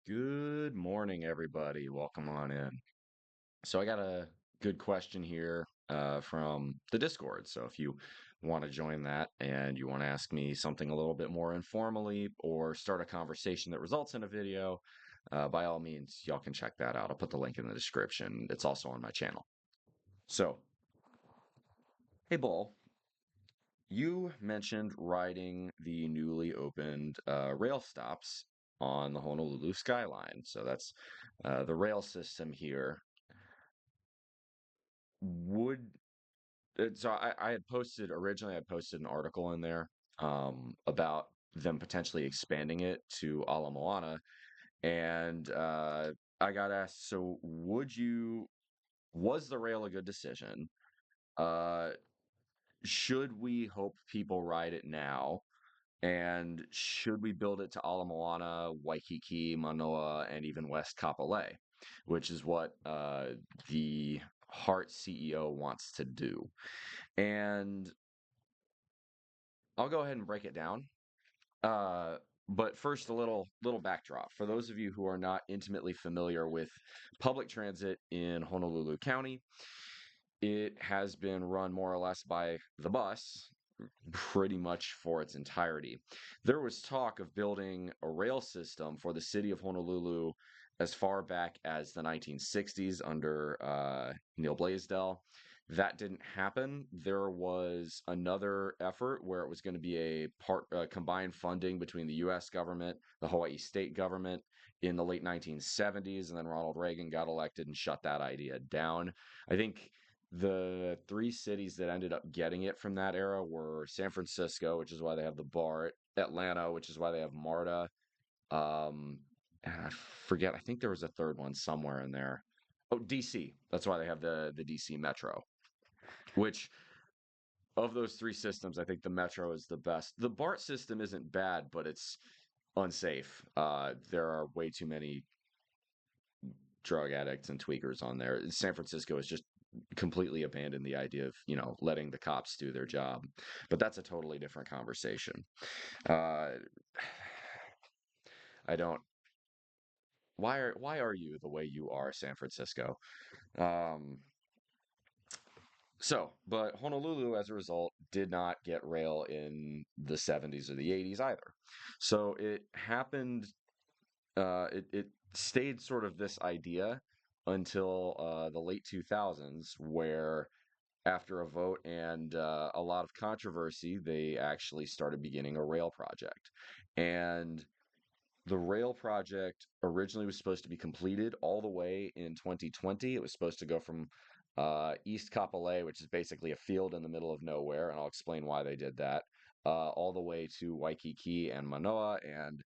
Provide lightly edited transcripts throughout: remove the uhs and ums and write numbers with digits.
Good morning, everybody. Welcome on in. So, I got a good question here from the Discord. So, if you want to join that and you want to ask me something a little bit more informally or start a conversation that results in a video, by all means, y'all can check that out. I'll put the link in the description. It's also on my channel. So, hey, Bull, you mentioned riding the newly opened rail stops on the Honolulu Skyline. So, that's the rail system here. Would I had posted originally, I posted an article in there about them potentially expanding it to Ala Moana, and I got asked, so was the rail a good decision? Uh, should we hope people ride it now? And should we build it to Ala Moana, Waikiki, Manoa, and even West Kapolei, which is what the Heart CEO wants to do? And I'll go ahead and break it down. Uh, but first, a little backdrop for those of you who are not intimately familiar with public transit in Honolulu County. It has been run more or less by the bus pretty much for its entirety. There was talk of building a rail system for the city of Honolulu as far back as the 1960s under Neil Blaisdell. That didn't happen. There was another effort where it was going to be a combined funding between the U.S. government, the Hawaii state government in the late 1970s, and then Ronald Reagan got elected and shut that idea down. I think the three cities that ended up getting it from that era were San Francisco, which is why they have the BART, Atlanta, which is why they have MARTA, um, and I forget, I think there was a third one somewhere in there. Oh, DC. That's why they have the DC Metro, which of those three systems, I think the Metro is the best. The BART system isn't bad, but it's unsafe. There are way too many drug addicts and tweakers on there. San Francisco is just completely abandoned the idea of, letting the cops do their job. But that's a totally different conversation. Uh, I don't. Why are you the way you are, San Francisco? Um, but Honolulu, as a result, did not get rail in the 70s or the 80s either. So it happened. It stayed sort of this idea until the late 2000s, where after a vote and a lot of controversy, they actually started beginning a rail project. And the rail project originally was supposed to be completed all the way in 2020. It was supposed to go from East Kapolei, which is basically a field in the middle of nowhere, and I'll explain why they did that, all the way to Waikiki and Manoa. And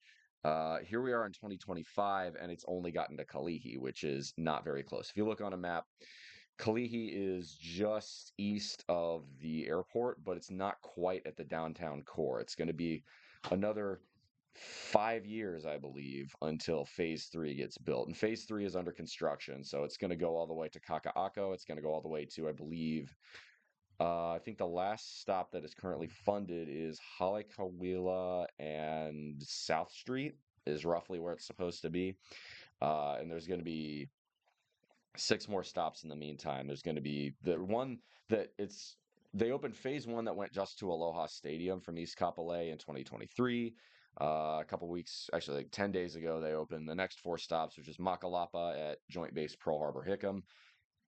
here we are in 2025, and it's only gotten to Kalihi, which is not very close. If you look on a map, Kalihi is just east of the airport, but it's not quite at the downtown core. It's going to be another 5 years, I believe, until phase three gets built. And phase three is under construction. So it's going to go all the way to Kaka'ako. It's going to go all the way to, I believe, I think the last stop that is currently funded is Halekawila and South Street is roughly where it's supposed to be. And there's going to be six more stops in the meantime. There's going to be the one that they opened phase one that went just to Aloha Stadium from East Kapolei in 2023. A couple weeks, actually like 10 days ago, they opened the next four stops, which is Makalapa at Joint Base Pearl Harbor Hickam.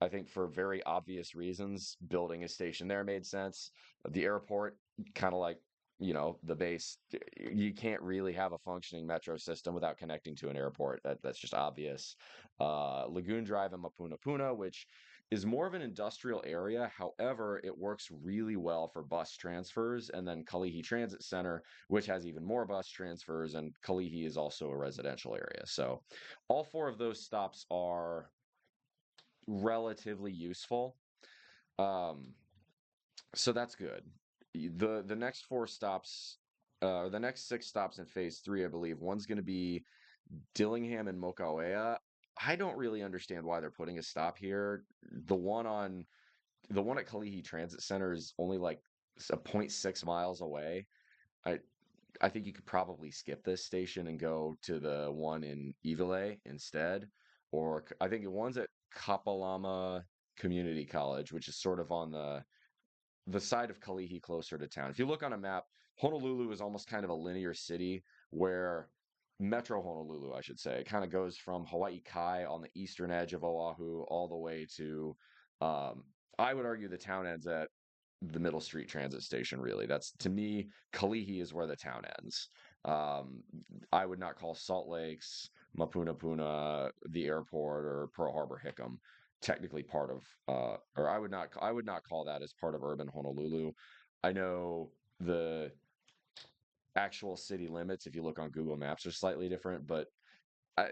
I think for very obvious reasons, building a station there made sense. The airport, kind of like, the base, you can't really have a functioning metro system without connecting to an airport. That's just obvious. Lagoon Drive and Mapuna Puna, which is more of an industrial area. However, it works really well for bus transfers. And then Kalihi Transit Center, which has even more bus transfers. And Kalihi is also a residential area. So all four of those stops are relatively useful. Um, so that's good. The next four stops, the next six stops in phase three, I believe, one's going to be Dillingham and Mokaoea. I don't really understand why they're putting a stop here. The one at Kalihi Transit Center is only like a 0.6 miles away. I I think you could probably skip this station and go to the one in Evile instead, or I think the one's at Kapalama Community College, which is sort of on the side of Kalihi closer to town. If you look on a map, Honolulu is almost kind of a linear city where Metro Honolulu, I should say, kind of goes from Hawaii Kai on the eastern edge of Oahu all the way to, um, I would argue the town ends at the Middle Street Transit Station, really. That's to me, Kalihi is where the town ends. Um, I would not call Salt Lakes, Mapuna Puna, the airport, or Pearl Harbor Hickam technically part of, or I would not call that as part of urban Honolulu. I know the actual city limits, if you look on Google Maps, are slightly different, but I,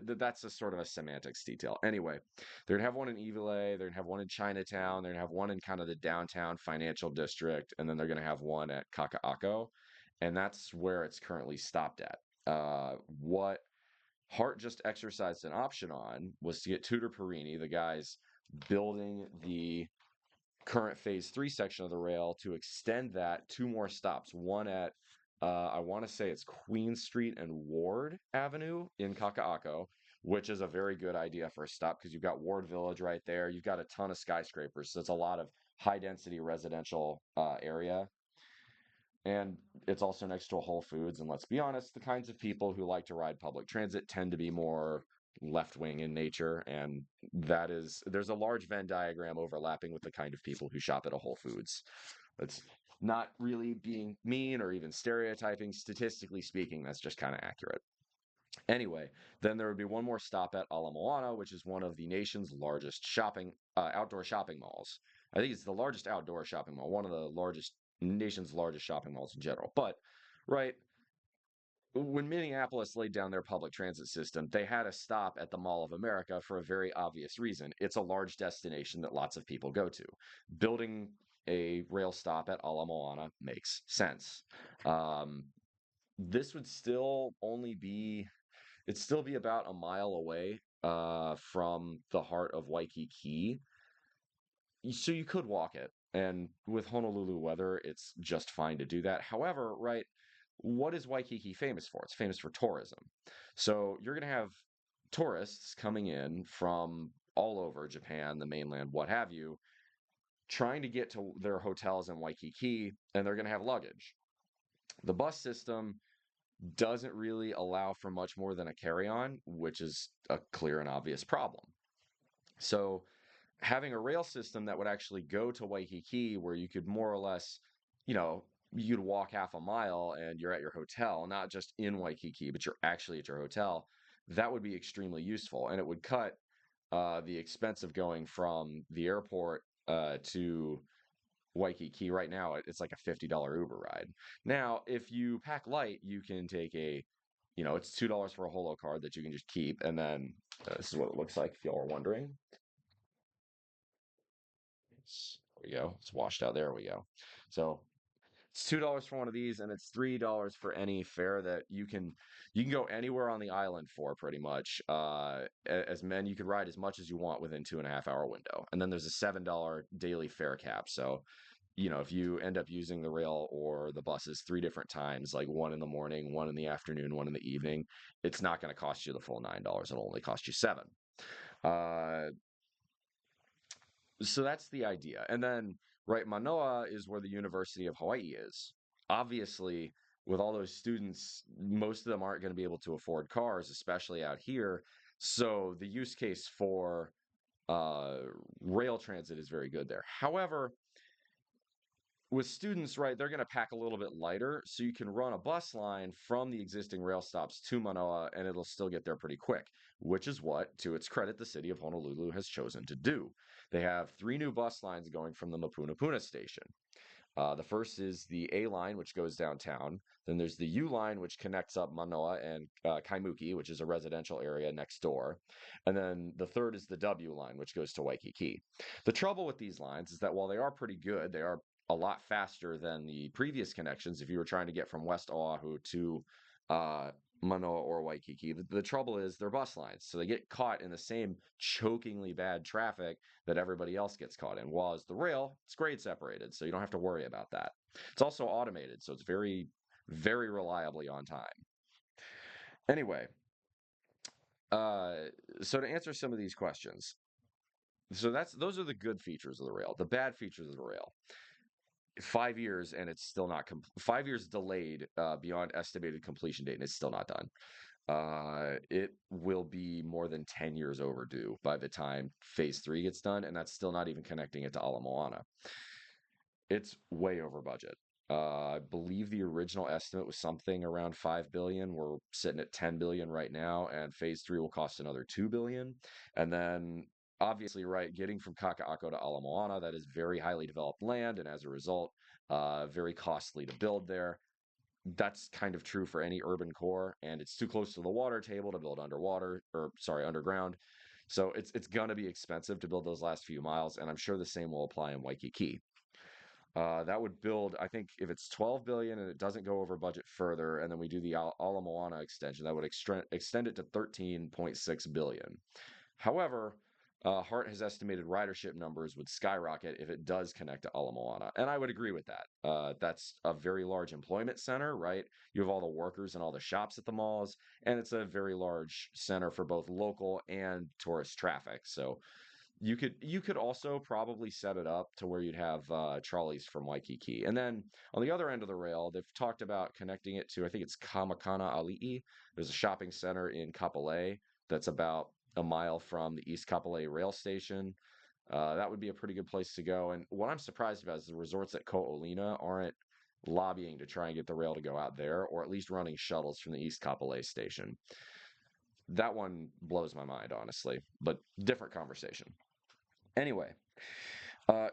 that's a sort of a semantics detail. Anyway, they're gonna have one in Evile, they're gonna have one in Chinatown, they're gonna have one in kind of the downtown financial district, and then they're gonna have one at Kaka'ako, and that's where it's currently stopped at. What Hart just exercised an option on was to get Tudor Perini, the guys building the current phase three section of the rail, to extend that two more stops. One at I want to say it's Queen Street and Ward Avenue in Kaka'ako, which is a very good idea for a stop because you've got Ward Village right there. You've got a ton of skyscrapers, so it's a lot of high density residential area. And it's also next to a Whole Foods. And let's be honest, the kinds of people who like to ride public transit tend to be more left wing in nature. And there's a large Venn diagram overlapping with the kind of people who shop at a Whole Foods. It's not really being mean or even stereotyping. Statistically speaking, that's just kind of accurate. Anyway, then there would be one more stop at Ala Moana, which is one of the nation's largest outdoor shopping malls. I think it's the largest outdoor shopping mall, one of the nation's largest shopping malls in general. But, right, when Minneapolis laid down their public transit system, they had a stop at the Mall of America for a very obvious reason. It's a large destination that lots of people go to. Building a rail stop at Ala Moana makes sense. Um, this would still only be It'd still be about a mile away from the heart of Waikiki. So you could walk it. And with Honolulu weather, it's just fine to do that. However, right, what is Waikiki famous for? It's famous for tourism. So you're going to have tourists coming in from all over Japan, the mainland, what have you, trying to get to their hotels in Waikiki, and they're going to have luggage. The bus system doesn't really allow for much more than a carry-on, which is a clear and obvious problem. So having a rail system that would actually go to Waikiki where you could more or less, you know, you'd walk half a mile and you're at your hotel, not just in Waikiki, but you're actually at your hotel, that would be extremely useful. And it would cut the expense of going from the airport to Waikiki. Right now, it's like a $50 Uber ride. Now, if you pack light, you can take it's $2 for a holo card that you can just keep. And then this is what it looks like if y'all are wondering. There we go. It's washed out. There we go. So it's $2 for one of these, and it's $3 for any fare that you can go anywhere on the island for pretty much. As men, you could ride as much as you want within 2.5 hour window. And then there's a $7 daily fare cap. So, if you end up using the rail or the buses three different times, like one in the morning, one in the afternoon, one in the evening, it's not going to cost you the full $9. It'll only cost you 7. Uh, so that's the idea. And then, right, Manoa is where the University of Hawaii is. Obviously, with all those students, most of them aren't going to be able to afford cars, especially out here. So the use case for uh, rail transit is very good there. However, with students, right, they're going to pack a little bit lighter, so you can run a bus line from the existing rail stops to Manoa, and it'll still get there pretty quick, which is what, to its credit, the city of Honolulu has chosen to do. They have 3 new bus lines going from the Mapuna Puna station. The first is the A line, which goes downtown. Then there's the U line, which connects up Manoa and Kaimuki, which is a residential area next door. And then the third is the W line, which goes to Waikiki. The trouble with these lines is that while they are pretty good, they are a lot faster than the previous connections. If you were trying to get from West Oahu to uh, Manoa or Waikiki, the trouble is they're bus lines. So they get caught in the same chokingly bad traffic that everybody else gets caught in. While as the rail, it's grade separated, so you don't have to worry about that. It's also automated, so it's very very reliably on time. Anyway, uh, so to answer some of these questions, so those are the good features of the rail. The bad features of the rail: 5 years and it's still not 5 years delayed beyond estimated completion date, and it's still not done. It will be more than 10 years overdue by the time phase three gets done, and that's still not even connecting it to Ala Moana. It's way over budget. I believe the original estimate was something around 5 billion. We're sitting at 10 billion right now, and phase three will cost another 2 billion. And then obviously, right, getting from Kaka'ako to Ala Moana, that is very highly developed land, and as a result, very costly to build there. That's kind of true for any urban core, and it's too close to the water table to build underwater, or sorry, underground. So it's gonna be expensive to build those last few miles, and I'm sure the same will apply in Waikiki. That would build, I think, if it's 12 billion and it doesn't go over budget further, and then we do the Ala Moana extension, that would extend it to 13.6 billion. However, Hart has estimated ridership numbers would skyrocket if it does connect to Ala Moana, and I would agree with that. That's a very large employment center, right? You have all the workers and all the shops at the malls, and it's a very large center for both local and tourist traffic. So you could also probably set it up to where you'd have trolleys from Waikiki. And then on the other end of the rail, they've talked about connecting it to, I think it's Kamakana Ali'i. There's a shopping center in Kapolei that's about a mile from the East Kapolei rail station. That would be a pretty good place to go. And what I'm surprised about is the resorts at Ko'olina aren't lobbying to try and get the rail to go out there, or at least running shuttles from the East Kapolei station. That one blows my mind, honestly, but different conversation. Anyway,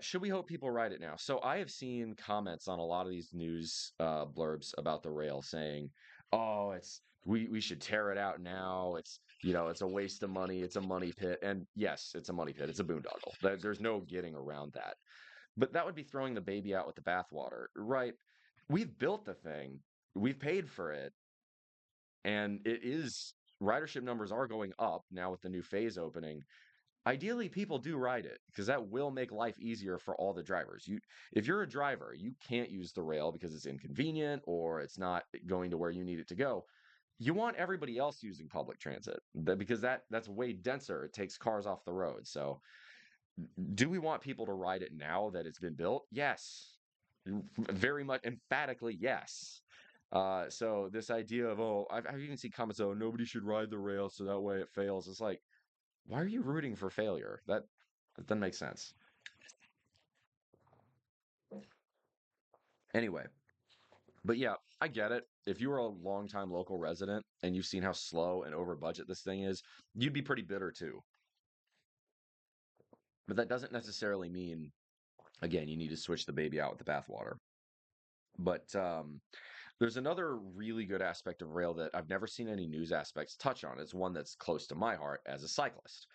should we hope people ride it now? So I have seen comments on a lot of these news blurbs about the rail saying, "Oh, we should tear it out now. It's a waste of money. It's a money pit." And yes, it's a money pit. It's a boondoggle. There's no getting around that. But that would be throwing the baby out with the bathwater, right? We've built the thing. We've paid for it, and ridership numbers are going up now with the new phase opening. Ideally, people do ride it because that will make life easier for all the drivers. If you're a driver, you can't use the rail because it's inconvenient or it's not going to where you need it to go. You want everybody else using public transit because that's way denser. It takes cars off the road. So, do we want people to ride it now that it's been built? Yes, very much emphatically yes. So this idea of, oh, I've even seen comments, oh, nobody should ride the rail so that way it fails. It's like, why are you rooting for failure? That doesn't make sense. Anyway, but yeah, I get it. If you are a longtime local resident and you've seen how slow and over budget this thing is, you'd be pretty bitter too. But that doesn't necessarily mean, again, you need to switch the baby out with the bathwater. But there's another really good aspect of rail that I've never seen any news aspects touch on. It's one that's close to my heart as a cyclist.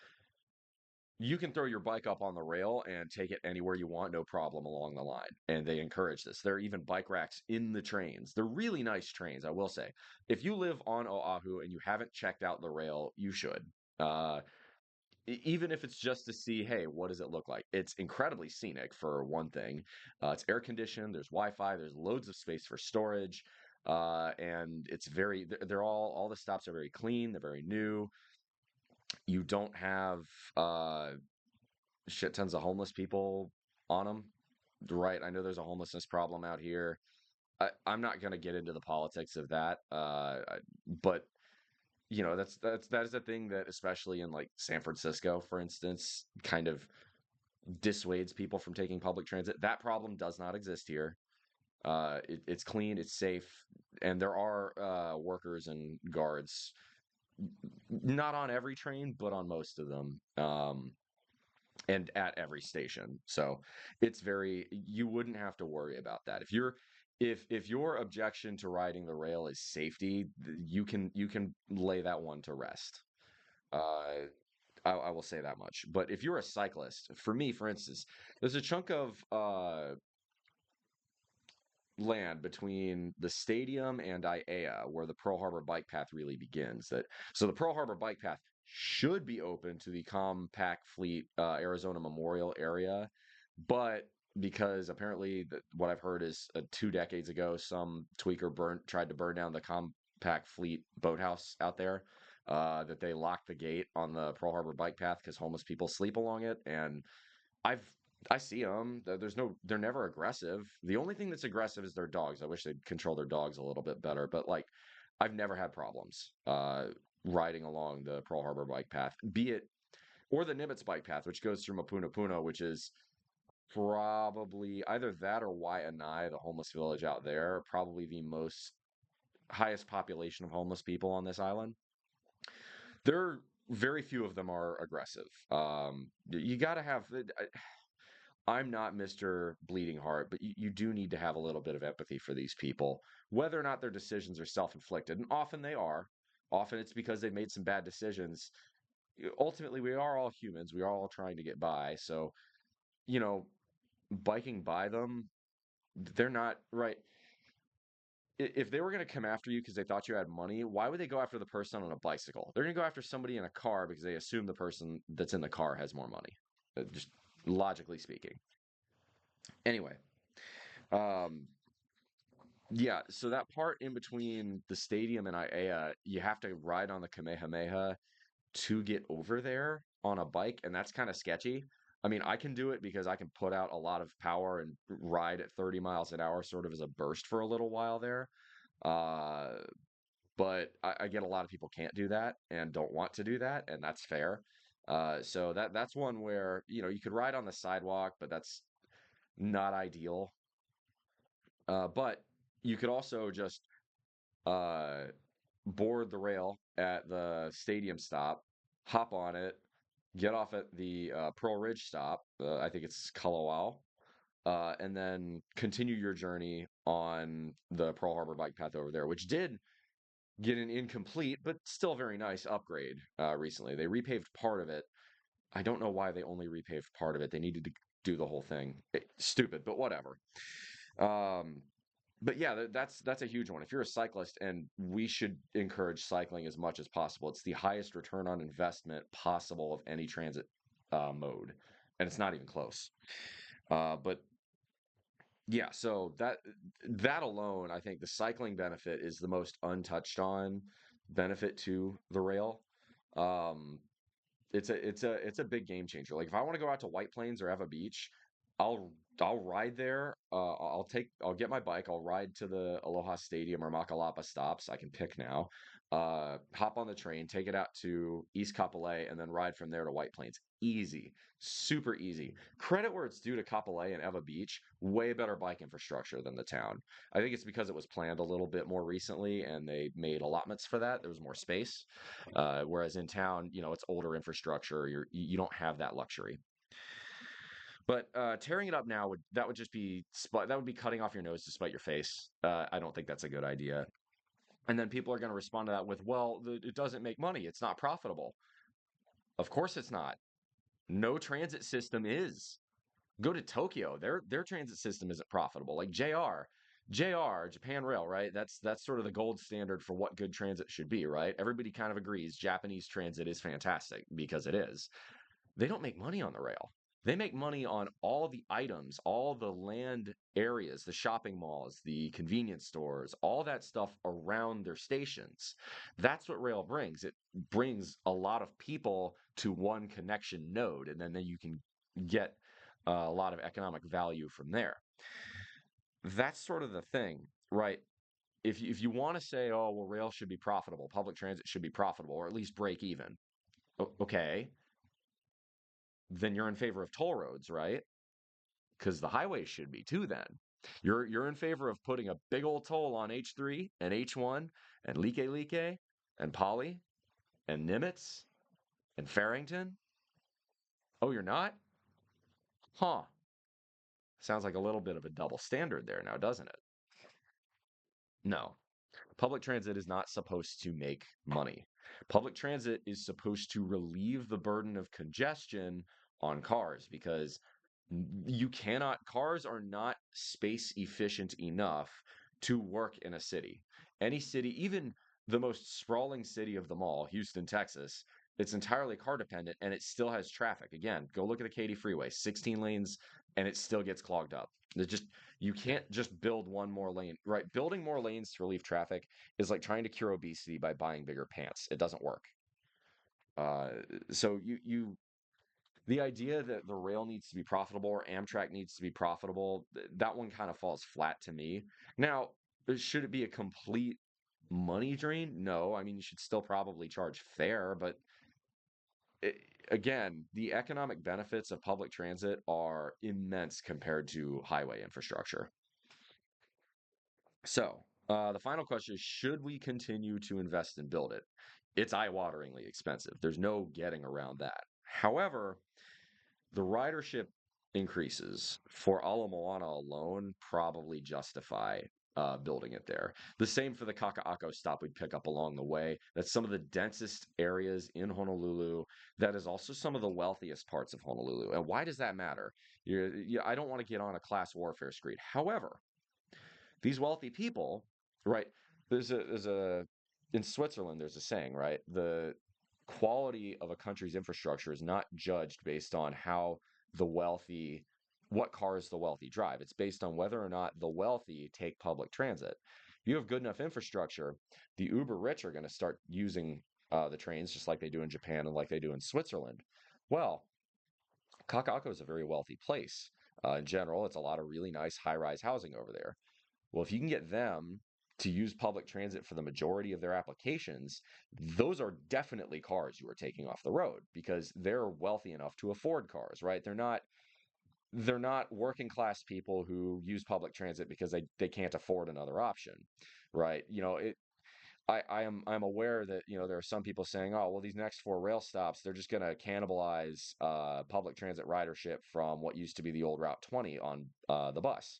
You can throw your bike up on the rail and take it anywhere you want, no problem along the line. And they encourage this. There are even bike racks in the trains. They're really nice trains, I will say. If you live on Oahu and you haven't checked out the rail, you should. Uh, Even if it's just to see, hey, what does it look like? It's incredibly scenic for one thing. It's air conditioned. There's Wi-Fi. There's loads of space for storage, and they're all the stops are very clean. They're very new. You don't have shit tons of homeless people on them, right? I know there's a homelessness problem out here. I'm not going to get into the politics of that, but that is a thing that, especially in like San Francisco, for instance, kind of dissuades people from taking public transit. That problem does not exist here. It's clean, it's safe, and there are workers and guards, not on every train, but on most of them. And at every station. So you wouldn't have to worry about that. If your objection to riding the rail is safety, you can lay that one to rest. Uh, I will say that much. But if you're a cyclist, for me, for instance, there's a chunk of land between the stadium and Aiea where the Pearl Harbor bike path really begins. So the Pearl Harbor bike path should be open to the compact fleet Arizona Memorial area, but because apparently what I've heard is 2 decades ago, some tweaker tried to burn down the compact fleet boathouse out there. That they locked the gate on the Pearl Harbor bike path because homeless people sleep along it, and I've I see them. They're never aggressive. The only thing that's aggressive is their dogs. I wish they'd control their dogs a little bit better, but like I've never had problems riding along the Pearl Harbor bike path, be it or the Nimitz bike path, which goes through Mapuna Puna, which is probably either that or Waianae, the homeless village out there, probably the most highest population of homeless people on this island. There, very few of them are aggressive. You got to have. I'm not Mr. Bleeding Heart, but you do need to have a little bit of empathy for these people, whether or not their decisions are self-inflicted, and often they are. Often it's because they've made some bad decisions. Ultimately, we are all humans. We are all trying to get by. So, you know, biking by them, they're not right. If they were going to come after you because they thought you had money, why would they go after the person on a bicycle? They're going to go after somebody in a car because they assume the person that's in the car has more money, just logically speaking. Anyway, um, yeah, so that part in between the stadium and Aiea, you have to ride on the Kamehameha to get over there on a bike, and that's kind of sketchy. I mean, I can do it because I can put out a lot of power and ride at 30 miles an hour, sort of as a burst for a little while there. Uh, but I get a lot of people can't do that and don't want to do that, and that's fair. So that's one where you could ride on the sidewalk, but that's not ideal. But you could also just uh, board the rail at the stadium stop, hop on it, get off at the Pearl Ridge stop. I think it's Kalawao. And then continue your journey on the Pearl Harbor bike path over there, which did get an incomplete but still very nice upgrade recently. They repaved part of it. I don't know why they only repaved part of it. They needed to do the whole thing. Stupid, but whatever. Um, but yeah, that's a huge one. If you're a cyclist, and we should encourage cycling as much as possible, it's the highest return on investment possible of any transit mode, and it's not even close. But yeah, so that alone, I think the cycling benefit is the most untouched on benefit to the rail. Um, it's a big game changer. Like if I want to go out to White Plains or Eva Beach, I'll I'll ride there. I'll get my bike. I'll ride to the Aloha Stadium or Makalapa stops. I can pick now. Hop on the train, take it out to East Kapolei, and then ride from there to White Plains. Easy, super easy. Credit where it's due to Kapolei and Eva Beach. Way better bike infrastructure than the town. I think it's because it was planned a little bit more recently, and they made allotments for that. There was more space. Whereas in town, it's older infrastructure. You don't have that luxury. But tearing it up now would just be that would be cutting off your nose to spite your face. I don't think that's a good idea. And then people are going to respond to that with, "Well, it doesn't make money. It's not profitable." Of course, it's not. No transit system is. Go to Tokyo. Their transit system isn't profitable. Like JR, Japan Rail, right? That's sort of the gold standard for what good transit should be, right? Everybody kind of agrees Japanese transit is fantastic because it is. They don't make money on the rail. They make money on all the items, all the land areas, the shopping malls, the convenience stores, all that stuff around their stations. That's what rail brings. It brings a lot of people to one connection node, and then you can get a lot of economic value from there. That's sort of the thing, right? If you want to say, oh, well, rail should be profitable, public transit should be profitable, or at least break even. Okay, then you're in favor of toll roads, right? Because the highways should be too then. You're in favor of putting a big old toll on H3 and H1 and Like and Polly and Nimitz and Farrington? Oh, you're not? Huh. Sounds like a little bit of a double standard there now, doesn't it? No. Public transit is not supposed to make money. Public transit is supposed to relieve the burden of congestion on cars because cars are not space efficient enough to work in a city. Any city, even the most sprawling city of them all, Houston, Texas, It's entirely car dependent, and it still has traffic. Again, go look at the Katy Freeway, 16 lanes, and it still gets clogged up. There's just You can't just build one more lane, right? Building more lanes to relieve traffic is like trying to cure obesity by buying bigger pants. It doesn't work. Uh, so the idea that the rail needs to be profitable or Amtrak needs to be profitable, that one kind of falls flat to me. Now, should it be a complete money drain? No. I mean, you should still probably charge fair, but it, again, the economic benefits of public transit are immense compared to highway infrastructure. So, the final question is, should we continue to invest and build it? It's eye-wateringly expensive. There's no getting around that. However, the ridership increases for Ala Moana alone probably justify building it there. The same for the Kaka'ako stop we'd pick up along the way. That's some of the densest areas in Honolulu. That is also some of the wealthiest parts of Honolulu. And why does that matter? I don't want to get on a class warfare screed. However, these wealthy people, right? There's a in Switzerland, there's a saying, right? The quality of a country's infrastructure is not judged based on how the wealthy, what cars the wealthy drive. It's based on whether or not the wealthy take public transit. If you have good enough infrastructure, the uber rich are going to start using the trains just like they do in Japan and like they do in Switzerland. Well, Kakako is a very wealthy place. In general, it's a lot of really nice high rise housing over there. Well, if you can get them to use public transit for the majority of their applications, those are definitely cars you are taking off the road because they're wealthy enough to afford cars, right? They're not working class people who use public transit because they can't afford another option, right? I'm aware that there are some people saying, oh well, these next four rail stops, they're just going to cannibalize public transit ridership from what used to be the old Route 20 on the bus.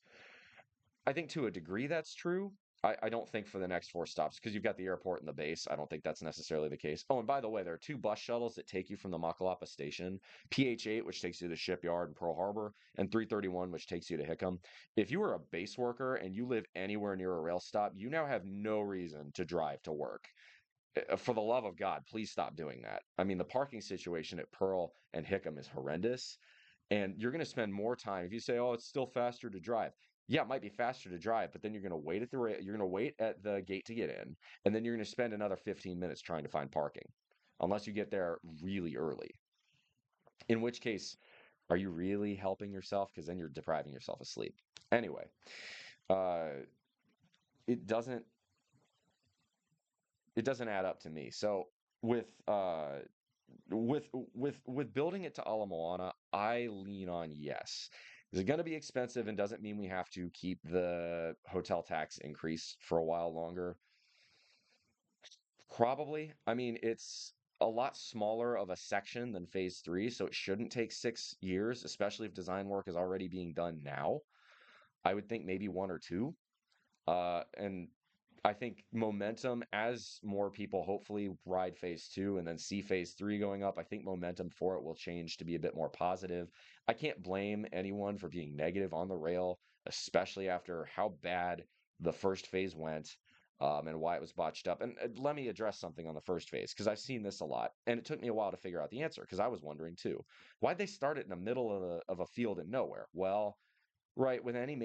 I think to a degree that's true. I don't think for the next four stops because you've got the airport and the base. I don't think that's necessarily the case. Oh, and by the way, there are two bus shuttles that take you from the Makalapa station, PH8, which takes you to the shipyard in Pearl Harbor, and 331, which takes you to Hickam. If you are a base worker and you live anywhere near a rail stop, you now have no reason to drive to work. For the love of God, please stop doing that. I mean, the parking situation at Pearl and Hickam is horrendous. And you're going to spend more time if you say, "Oh, it's still faster to drive." Yeah, it might be faster to drive, but then you're going to wait at you're going to wait at the gate to get in, and then you're going to spend another 15 minutes trying to find parking, unless you get there really early. In which case, are you really helping yourself? Because then you're depriving yourself of sleep. Anyway, uh, it doesn't it doesn't add up to me. So with uh, with building it to Ala Moana, I lean on yes. Is it going to be expensive and doesn't mean we have to keep the hotel tax increase for a while longer? Probably. I mean, it's a lot smaller of a section than phase three, so it shouldn't take 6 years, especially if design work is already being done now. I would think maybe one or two. And I think momentum as more people hopefully ride phase two and then see phase three going up, I think momentum for it will change to be a bit more positive. I can't blame anyone for being negative on the rail, especially after how bad the first phase went. And why it was botched up. And let me address something on the first phase because I've seen this a lot, and it took me a while to figure out the answer because I was wondering too, why'd they start it in the middle of a field in nowhere? Well, right, with any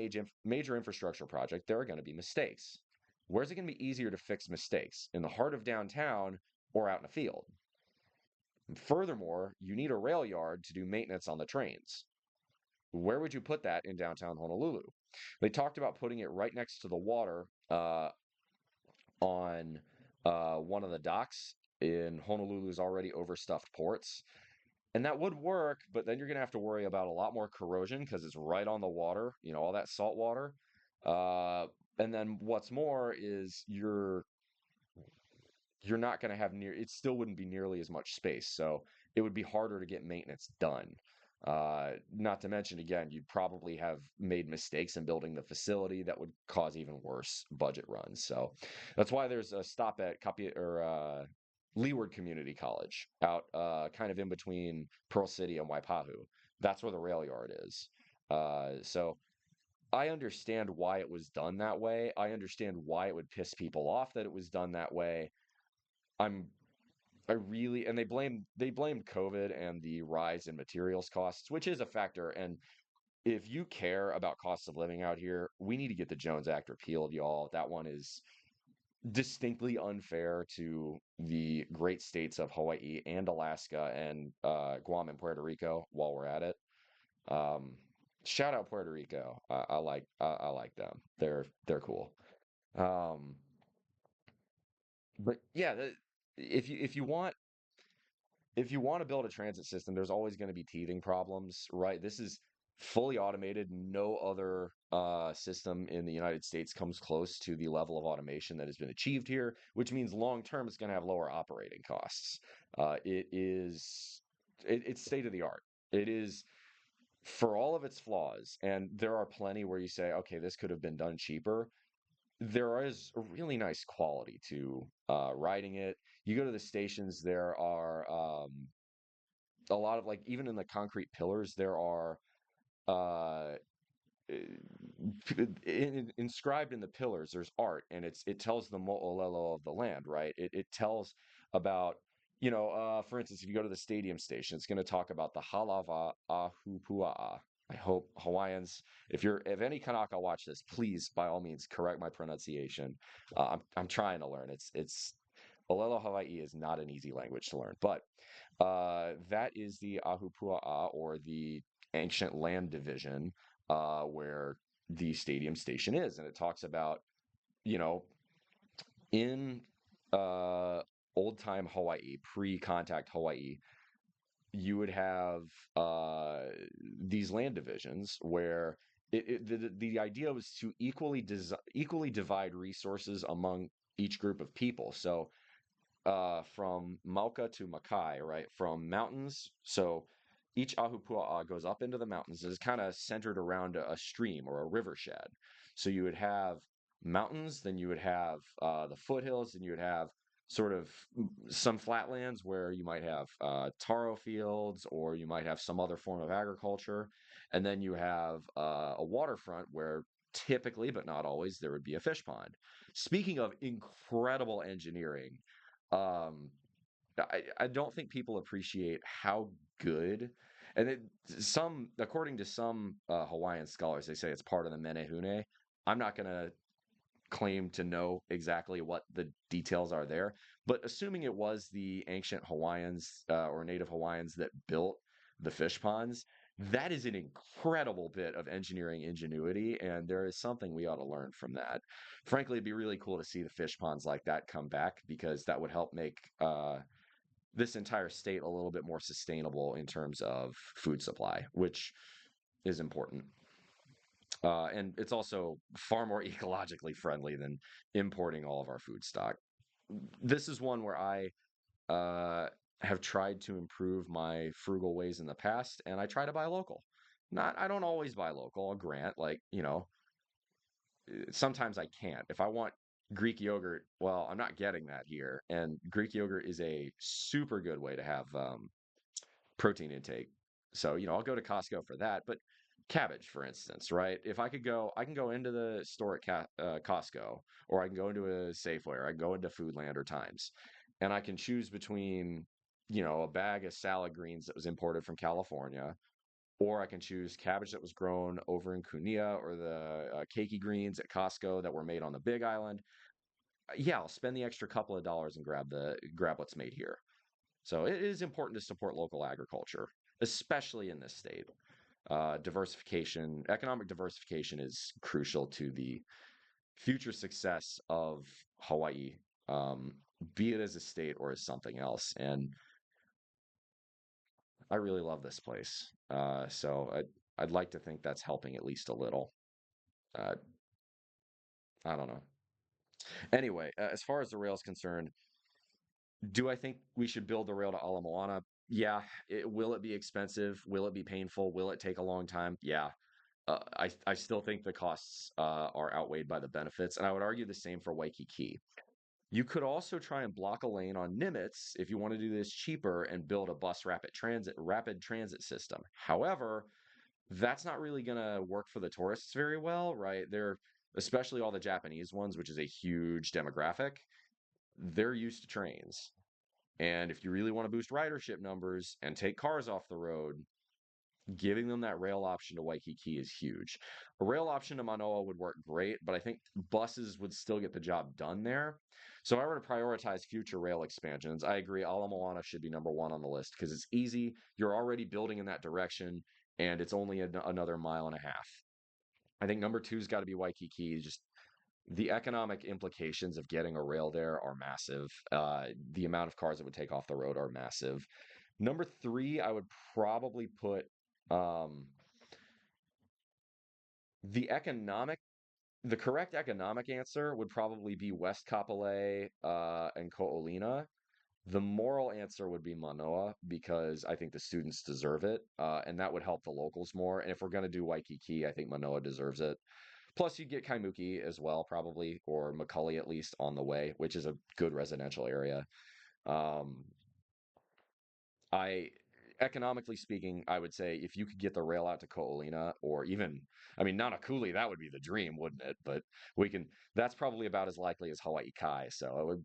major infrastructure project, there are going to be mistakes. Where's it going to be easier to fix mistakes? In the heart of downtown or out in a field? And furthermore, you need a rail yard to do maintenance on the trains. Where would you put that in downtown Honolulu? They talked about putting it right next to the water on one of the docks in Honolulu's already overstuffed ports. And that would work, but then you're going to have to worry about a lot more corrosion because it's right on the water, all that salt water. And then what's more is you're not going to have it still wouldn't be nearly as much space. So it would be harder to get maintenance done. Not to mention, again, you'd probably have made mistakes in building the facility that would cause even worse budget runs. So that's why there's a stop at Leeward Community College out kind of in between Pearl City and Waipahu. That's where the rail yard is. So I understand why it was done that way. I understand why it would piss people off that it was done that way. I'm and they blame COVID and the rise in materials costs, which is a factor. And if you care about costs of living out here, we need to get the Jones Act repealed, y'all. That one is distinctly unfair to the great states of Hawaii and Alaska and Guam and Puerto Rico. While we're at it, um, shout out Puerto Rico. I like them. They're cool. Um, but yeah, if you want if you want to build a transit system, there's always going to be teething problems, right? This is fully automated. No other system in the United States comes close to the level of automation that has been achieved here, which means long term it's going to have lower operating costs. It's state of the art. It is for all of its flaws, and there are plenty where you say, okay, this could have been done cheaper. There is a really nice quality to riding it. You go to the stations, there are a lot of like even in the concrete pillars there are uh inscribed in the pillars there's art, and it tells the mo'olelo of the land, right? It tells about, for instance, if you go to the stadium station, it's going to talk about the halava ahupua'a. I hope Hawaiians, if any Kanaka watch this, please by all means correct my pronunciation. I'm trying to learn. It's Olelo Hawaii is not an easy language to learn, but that is the Ahupua'a, or the ancient land division, where the stadium station is. And it talks about, you know, in uh, old time Hawaii, pre contact Hawaii, you would have uh, these land divisions where the idea was to equally divide resources among each group of people. So from Mauka to Makai, right? From mountains. So each Ahupua'a goes up into the mountains. Is kind of centered around a stream or a river shed. So you would have mountains, then you would have the foothills, and you would have sort of some flatlands where you might have taro fields, or you might have some other form of agriculture. And then you have a waterfront where typically, but not always, there would be a fish pond. Speaking of incredible engineering, um, I don't think people appreciate how good, and according to some Hawaiian scholars, they say it's part of the Menehune. I'm not going to claim to know exactly what the details are there, but assuming it was the ancient Hawaiians or native Hawaiians that built the fish ponds, that is an incredible bit of engineering ingenuity, and there is something we ought to learn from that. Frankly, it'd be really cool to see the fish ponds like that come back, because that would help make this entire state a little bit more sustainable in terms of food supply, which is important. And it's also far more ecologically friendly than importing all of our food stock. This is one where I uh, have tried to improve my frugal ways in the past, and I try to buy local. I don't always buy local, I'll grant, like, sometimes I can't. If I want Greek yogurt, well, I'm not getting that here. And Greek yogurt is a super good way to have protein intake. So, I'll go to Costco for that. But cabbage, for instance, right? If I could go, I can go into the store at Costco, or I can go into a Safeway, or I can go into Foodland or Times, and I can choose between, a bag of salad greens that was imported from California, or I can choose cabbage that was grown over in Kunia, or the keiki greens at Costco that were made on the Big Island. Yeah, I'll spend the extra couple of dollars and grab what's made here. So it is important to support local agriculture, especially in this state. Economic diversification is crucial to the future success of Hawaii, um, be it as a state or as something else. And I really love this place. So I'd like to think that's helping at least a little. Uh, I don't know. Anyway, as far as the rail is concerned, do I think we should build the rail to Ala Moana? Yeah. Will it be expensive? Will it be painful? Will it take a long time? Yeah. I still think the costs are outweighed by the benefits, and I would argue the same for Waikiki. You could also try and block a lane on Nimitz if you want to do this cheaper and build a bus rapid transit system. However, that's not really going to work for the tourists very well, right? They're especially all the Japanese ones, which is a huge demographic. They're used to trains. And if you really want to boost ridership numbers and take cars off the road, giving them that rail option to Waikiki is huge. A rail option to Manoa would work great, but I think buses would still get the job done there. So if I were to prioritize future rail expansions, I agree Ala Moana should be number one on the list because it's easy. You're already building in that direction, and it's only another mile and a half. I think number two's got to be Waikiki. Just the economic implications of getting a rail there are massive. The amount of cars it would take off the road are massive. Number three, I would probably put um, the economic, the correct economic answer would probably be West Kapolei and Ko'olina. The moral answer would be Manoa because I think the students deserve it, and that would help the locals more. And if we're going to do Waikiki, I think Manoa deserves it. Plus, you get Kaimuki as well, probably, or McCully at least on the way, which is a good residential area. Um, I economically speaking, I would say if you could get the rail out to Ko'olina or even, I mean, Nanakuli, that would be the dream, wouldn't it? But we can, that's probably about as likely as Hawaii Kai. So I would,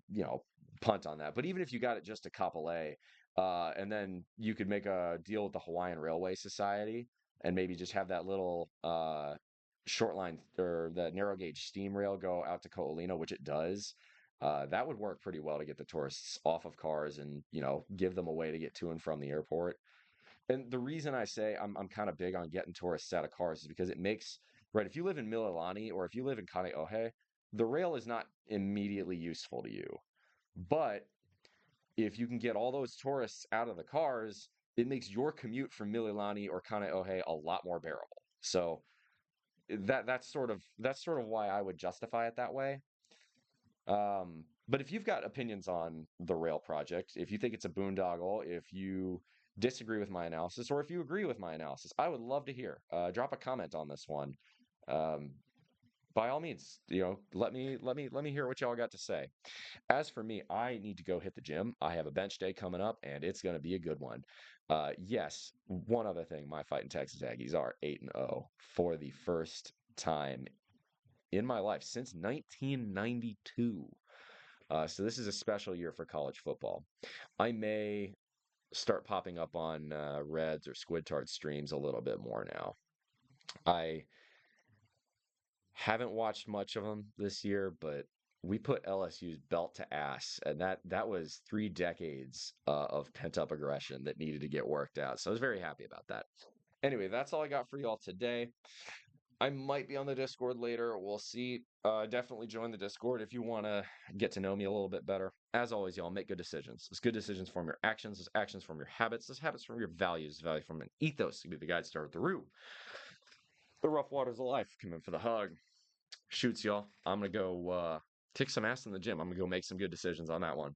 punt on that. But even if you got it just to Kapolei, and then you could make a deal with the Hawaiian Railway Society and maybe just have that little short line or that narrow gauge steam rail go out to Ko'olina, which it does. That would work pretty well to get the tourists off of cars and give them a way to get to and from the airport. And the reason I say I'm kind of big on getting tourists out of cars is because it makes right if you live in Mililani or if you live in Kaneohe, the rail is not immediately useful to you. But if you can get all those tourists out of the cars, it makes your commute from Mililani or Kaneohe a lot more bearable. So that's sort of why I would justify it that way. But if you've got opinions on the rail project, if you think it's a boondoggle, if you disagree with my analysis, or if you agree with my analysis, I would love to hear. Drop a comment on this one. Um, by all means, let me hear what y'all got to say. As for me, I need to go hit the gym. I have a bench day coming up, and it's going to be a good one. Yes, one other thing, my Fighting Texas Aggies are 8-0 for the first time in my life since 1992. So this is a special year for college football. I may start popping up on Reds or Squid Tart streams a little bit more now. I haven't watched much of them this year, but we put LSU's belt to ass, and that was 3 decades of pent up aggression that needed to get worked out. So I was very happy about that. Anyway, that's all I got for y'all today. I might be on the Discord later. We'll see. Definitely join the Discord if you want to get to know me a little bit better. As always, y'all make good decisions. It's good decisions from your actions. It's actions from your habits. It's habits from your values. Value from an ethos. To be the guide star at the root. The rough waters of life. Come in for the hug. Shoots, y'all. I'm gonna go kick some ass in the gym. I'm gonna go make some good decisions on that one.